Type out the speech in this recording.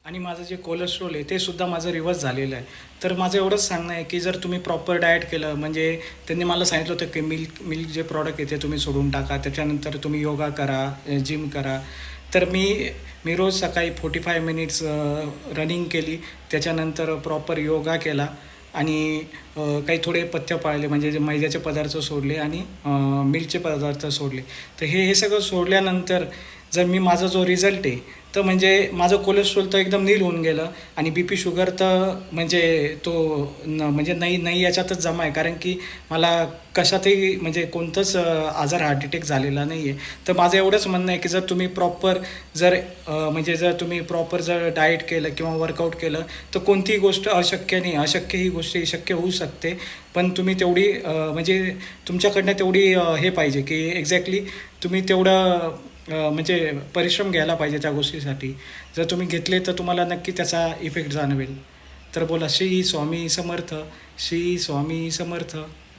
आणि माझं जे कोलेस्ट्रॉल आहे ते सुद्धा माझं रिव्हर्स झालेलं आहे. तर माझं एवढंच सांगणं आहे की जर तुम्ही प्रॉपर डाएट केलं, म्हणजे त्यांनी मला सांगितलं होतं की मिल्क मिल्क जे प्रॉडक्ट आहे ते तुम्ही सोडून टाका, त्याच्यानंतर तुम्ही योगा करा, जिम करा. तर मी रोज सकाळी 45 मिनिट्स रनिंग केली, त्याच्यानंतर प्रॉपर योगा केला आणि काही थोडे पथ्य पाळले, म्हणजे जे मैद्याचे पदार्थ सोडले आणि मिल्कचे पदार्थ सोडले. तर हे सगळं सोडल्यानंतर जर माझा जो रिझल्ट आहे, तर म्हणजे माझं कोलेस्ट्रॉल तर एकदम नील होऊन गेलं आणि बी पी शुगर तर म्हणजे तो म्हणजे नाही नाही याच्यातच जमा आहे, कारण की मला कशातही म्हणजे कोणतंच आजार हार्ट अटॅक झालेला नाही आहे. तर माझं एवढंच म्हणणं आहे की जर तुम्ही प्रॉपर जर म्हणजे जर तुम्ही प्रॉपर जर डाएट केलं किंवा वर्कआउट केलं तर कोणतीही गोष्ट अशक्य नाही. अशक्य ही गोष्ट शक्य होऊ शकते, पण तुम्ही तेवढी म्हणजे तुमच्याकडनं तेवढी हे पाहिजे की एक्झॅक्टली तुम्ही तेवढं म्हणजे परिश्रम घ्यायला पाहिजे त्या गोष्टीसाठी. जर तुम्ही घेतले तर तुम्हाला नक्की त्याचा इफेक्ट जाणवेल. तर बोला, श्री स्वामी समर्थ, श्री स्वामी समर्थ.